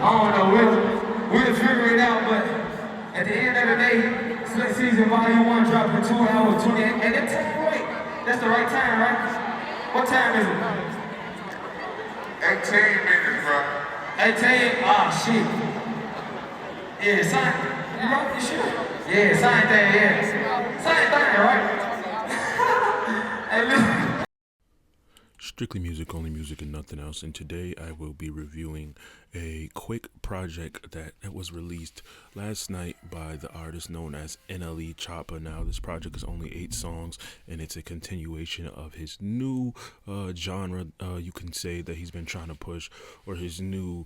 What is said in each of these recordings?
I don't know, we'll figure it out, but at the end of the day, Slut Season Volume 1 dropped in 2 hours, 20, and that time right. That's the right time, right? What time is it? 18 minutes, bro. 18? Ah, shit. Yeah, same. You right? You sure? Yeah, same thing, yeah. Same thing, right? Hey, listen. Strictly music, only music and nothing else. And today I will be reviewing a quick project that was released last night by the artist known as Choppa. Now this project is only 8 songs and it's a continuation of his new genre, you can say, that he's been trying to push, or his new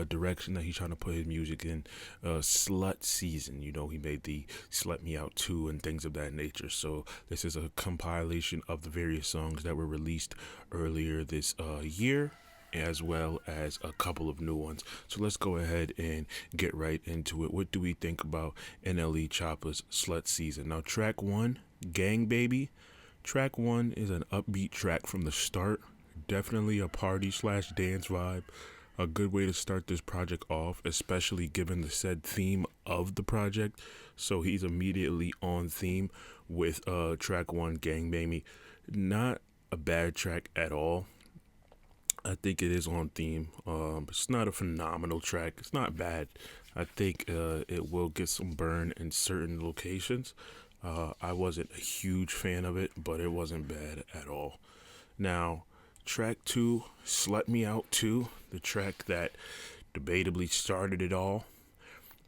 direction that he's trying to put his music in. Slut Season, you know, he made the Slut Me Out 2 and things of that nature. So this is a compilation of the various songs that were released earlier this year, as well as a couple of new ones. So let's go ahead and get right into it. What do we think about Choppa's Slut Season? Now, track 1, Gang Baby. Track 1 is an upbeat track from the start. Definitely a party/dance vibe. A good way to start this project off, especially given the said theme of the project. So he's immediately on theme with track 1, Gang Baby. Not a bad track at all. I think it is on theme. It's not a phenomenal track. It's not bad. I think it will get some burn in certain locations. I wasn't a huge fan of it, but it wasn't bad at all. Now, track 2, Slut Me Out 2, the track that debatably started it all.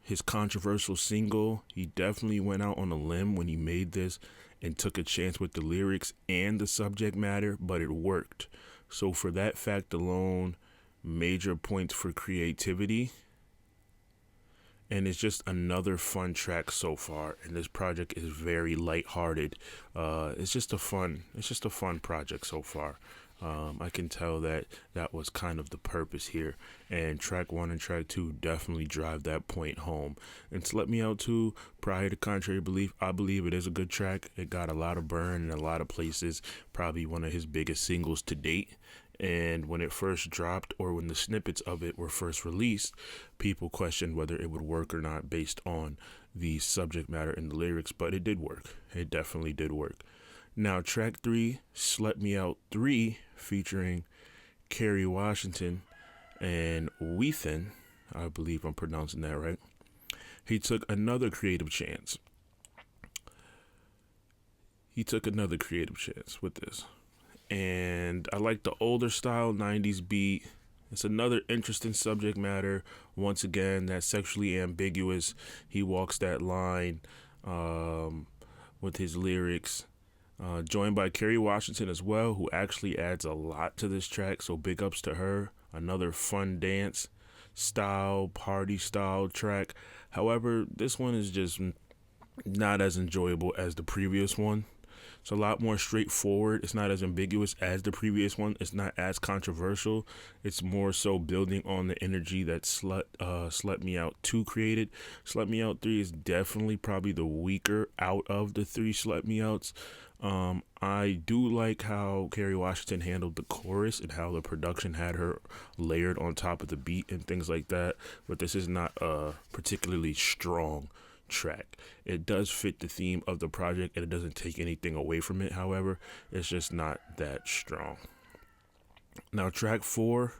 His controversial single. He definitely went out on a limb when he made this and took a chance with the lyrics and the subject matter, but it worked. So for that fact alone, major points for creativity. And it's just another fun track so far. And this project is very lighthearted. It's just a fun project so far. I can tell that was kind of the purpose here. And track 1 and track 2 definitely drive that point home. And Slut Me Out 2, prior to contrary belief, I believe it is a good track. It got a lot of burn in a lot of places. Probably one of his biggest singles to date. And when it first dropped, or when the snippets of it were first released, people questioned whether it would work or not based on the subject matter and the lyrics. But it did work. It definitely did work. Now, track 3, Slut Me Out 3, featuring Kerry Washington and Weathen. I believe I'm pronouncing that right. He took another creative chance. With this. And I like the older style 90s beat. It's another interesting subject matter. Once again, that's sexually ambiguous. He walks that line with his lyrics. Joined by Kerry Washington as well, who actually adds a lot to this track, so big ups to her. Another fun dance style, party style track. However, this one is just not as enjoyable as the previous one. It's a lot more straightforward. It's not as ambiguous as the previous one. It's not as controversial. It's more so building on the energy that Slut Me Out 2 created. Slut Me Out 3 is definitely probably the weaker out of the 3 Slut Me Outs. I do like how Kerry Washington handled the chorus and how the production had her layered on top of the beat and things like that. But this is not a particularly strong track. It does fit the theme of the project and it doesn't take anything away from it. However, it's just not that strong. Now, track 4,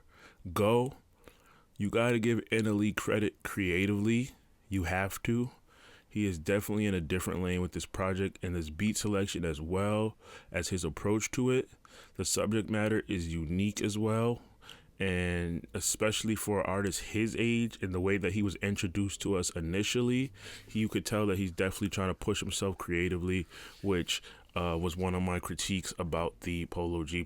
Go. You got to give NLE credit creatively. You have to. He is definitely in a different lane with this project and this beat selection, as well as his approach to it. The subject matter is unique as well. And especially for an artist his age and the way that he was introduced to us initially, you could tell that he's definitely trying to push himself creatively, which was one of my critiques about the Polo G's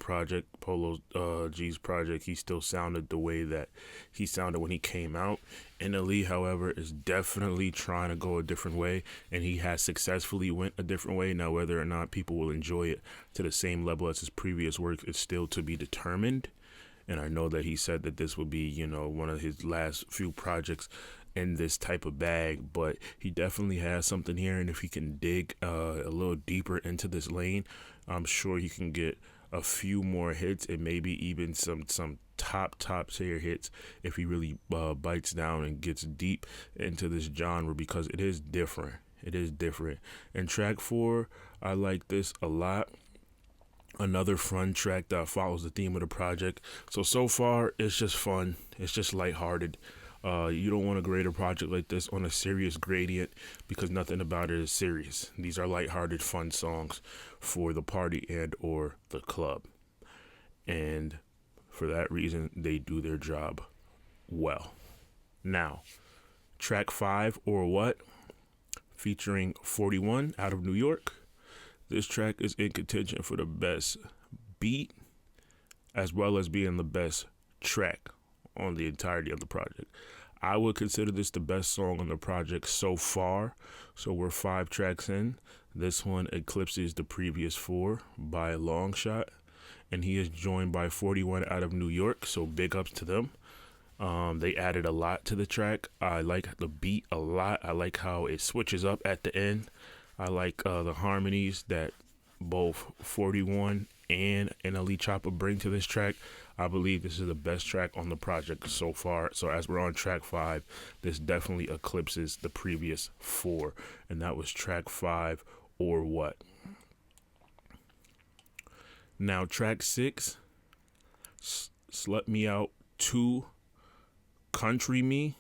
project. He still sounded the way that he sounded when he came out. NLE, however, is definitely trying to go a different way, and he has successfully went a different way. Now, whether or not people will enjoy it to the same level as his previous work is still to be determined. And I know that he said that this would be, one of his last few projects in this type of bag, but he definitely has something here. And if he can dig a little deeper into this lane, I'm sure he can get a few more hits and maybe even some top tier hits if he really bites down and gets deep into this genre, because it is different. It is different. And track 4, I like this a lot. Another fun track that follows the theme of the project. So far, it's just fun. It's just lighthearted. You don't want to grade a project like this on a serious gradient, because nothing about it is serious. These are lighthearted, fun songs for the party and or the club. And for that reason, they do their job well. Now, track 5, Or What, featuring 41 out of New York. This track is in contention for the best beat as well as being the best track on the entirety of the project. I would consider this the best song on the project so far. So we're 5 tracks in. This one eclipses the previous 4 by a long shot. And he is joined by 41 out of New York, so big ups to them. They added a lot to the track. I like the beat a lot. I like how it switches up at the end. I like the harmonies that both 41 and NLE Choppa bring to this track. I believe this is the best track on the project so far. So as we're on track 5, this definitely eclipses the previous 4. And that was track 5, Or What. Now track 6, Slut Me Out 2, Country Me.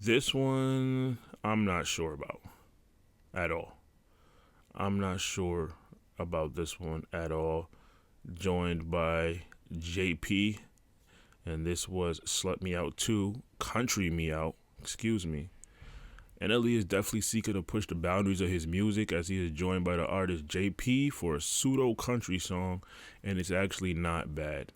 This one I'm not sure about at all. I'm not sure about this one at all. Joined by JP, and this was Slut Me Out 2, Country Me Out, NLE is definitely seeking to push the boundaries of his music, as he is joined by the artist JP for a pseudo country song, and it's actually not bad.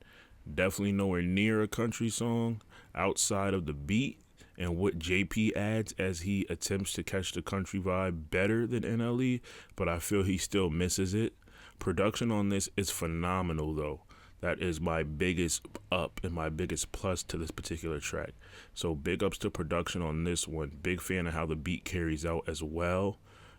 Definitely nowhere near a country song outside of the beat and what JP adds as he attempts to catch the country vibe better than NLE, but I feel he still misses it. Production on this is phenomenal though. That is my biggest up and my biggest plus to this particular track. So big ups to production on this one. Big fan of how the beat carries out as well.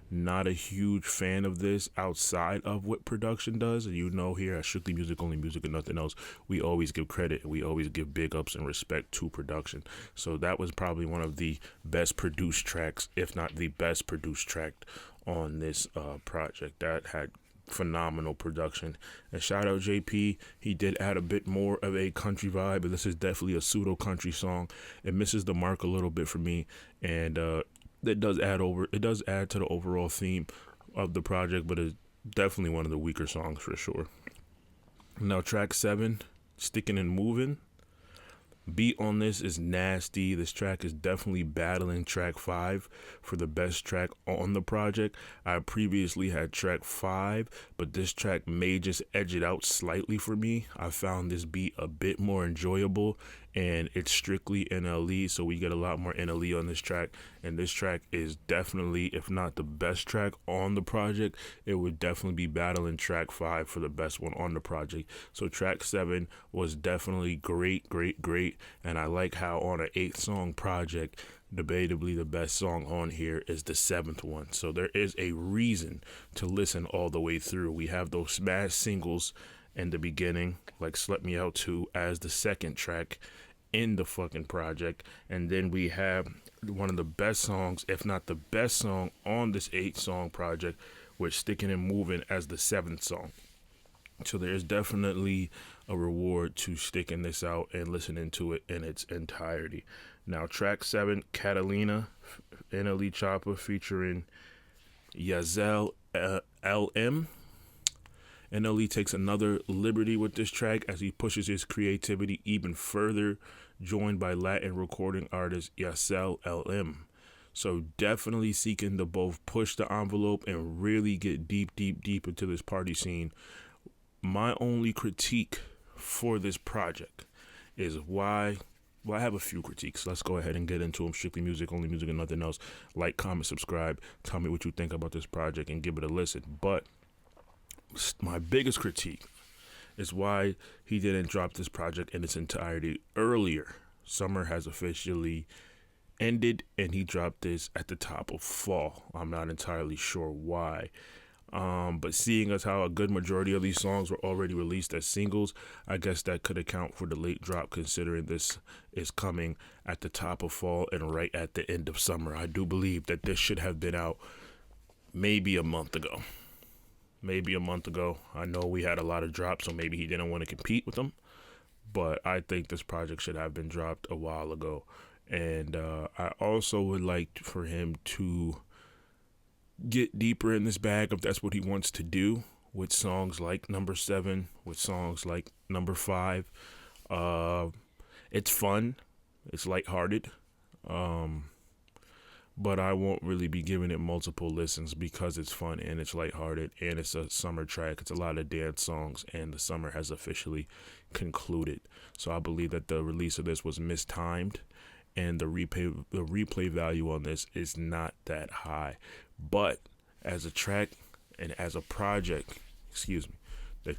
Not a huge fan of this outside of what production does. And you know, here at Strictly Music, Only Music and Nothing Else, we always give credit. We always give big ups and respect to production. So that was probably one of the best produced tracks, if not the best produced track on this project. That had phenomenal production. And shout out JP, he did add a bit more of a country vibe, but this is definitely a pseudo country song. It misses the mark a little bit for me, and it does add to the overall theme of the project, but it's definitely one of the weaker songs for sure. Now track 7, Sticking and Moving. Beat on this is nasty. This track is definitely battling track 5 for the best track on the project. I previously had track 5, but this track may just edge it out slightly for me. I found this beat a bit more enjoyable, and it's strictly NLE, so we get a lot more NLE on this track. And this track is definitely, if not the best track on the project, it would definitely be battling track 5 for the best one on the project. So track 7 was definitely great, and I like how on an 8-song project, debatably the best song on here is the 7th one. So there is a reason to listen all the way through. We have those smash singles in the beginning, like Slut Me Out 2 as the second track in the fucking project, and then we have one of the best songs, if not the best song on this 8-song project, with Sticking and Moving as the 7th song. So there's definitely a reward to sticking this out and listening to it in its entirety. Now track 7, Catalina, NLE Choppa featuring Yazel LM. NLE takes another liberty with this track as he pushes his creativity even further, joined by Latin recording artist Yazel LM. So definitely seeking to both push the envelope and really get deep into this party scene. My only critique for this project is why. Well, I have a few critiques. Let's go ahead and get into them. Strictly Music, Only Music and Nothing Else. Like, comment, subscribe. Tell me what you think about this project and give it a listen. But my biggest critique is why he didn't drop this project in its entirety earlier. Summer has officially ended, and he dropped this at the top of fall. I'm not entirely sure why. But seeing as how a good majority of these songs were already released as singles, I guess that could account for the late drop, considering this is coming at the top of fall and right at the end of summer. I do believe that this should have been out maybe a month ago. I know we had a lot of drops, so maybe he didn't want to compete with them. But I think this project should have been dropped a while ago. And I also would like for him to get deeper in this bag if that's what he wants to do, with songs like number 7, with songs like number 5. It's fun, it's lighthearted, but I won't really be giving it multiple listens because it's fun and it's lighthearted and it's a summer track. It's a lot of dance songs and the summer has officially concluded. So I believe that the release of this was mistimed and the replay value on this is not that high. But as a track and as a project, that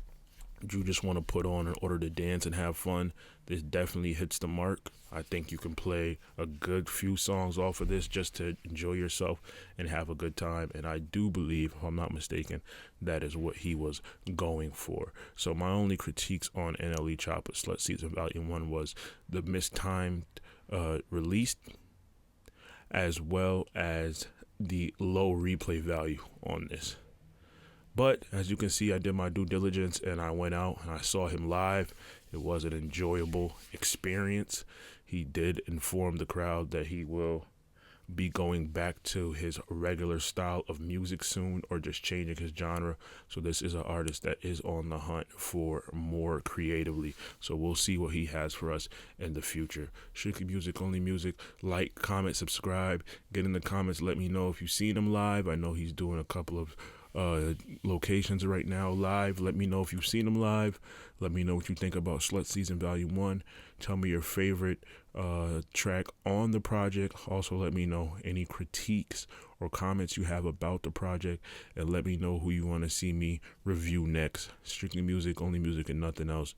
you just want to put on in order to dance and have fun, this definitely hits the mark. I think you can play a good few songs off of this just to enjoy yourself and have a good time. And I do believe, if I'm not mistaken, that is what he was going for. So my only critiques on NLE Choppa Slut Season Volume 1 was the mistimed release, as well as the low replay value on this. But as you can see, I did my due diligence and I went out and I saw him live. It was an enjoyable experience. He did inform the crowd that he will be going back to his regular style of music soon, or just changing his genre. So this is an artist that is on the hunt for more creatively. So we'll see what he has for us in the future. Strictly Music, Only Music. Like, comment, subscribe. Get in the comments. Let me know if you've seen him live. I know he's doing a couple of locations right now live. Let me know if you've seen him live. Let me know what you think about Slut Season Volume 1. Tell me your favorite track on the project. Also, let me know any critiques or comments you have about the project, and let me know who you want to see me review next. Strictly Music, Only Music, and nothing else.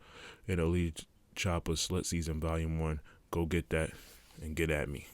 NLE Choppa Slut Season Volume 1. Go get that and get at me.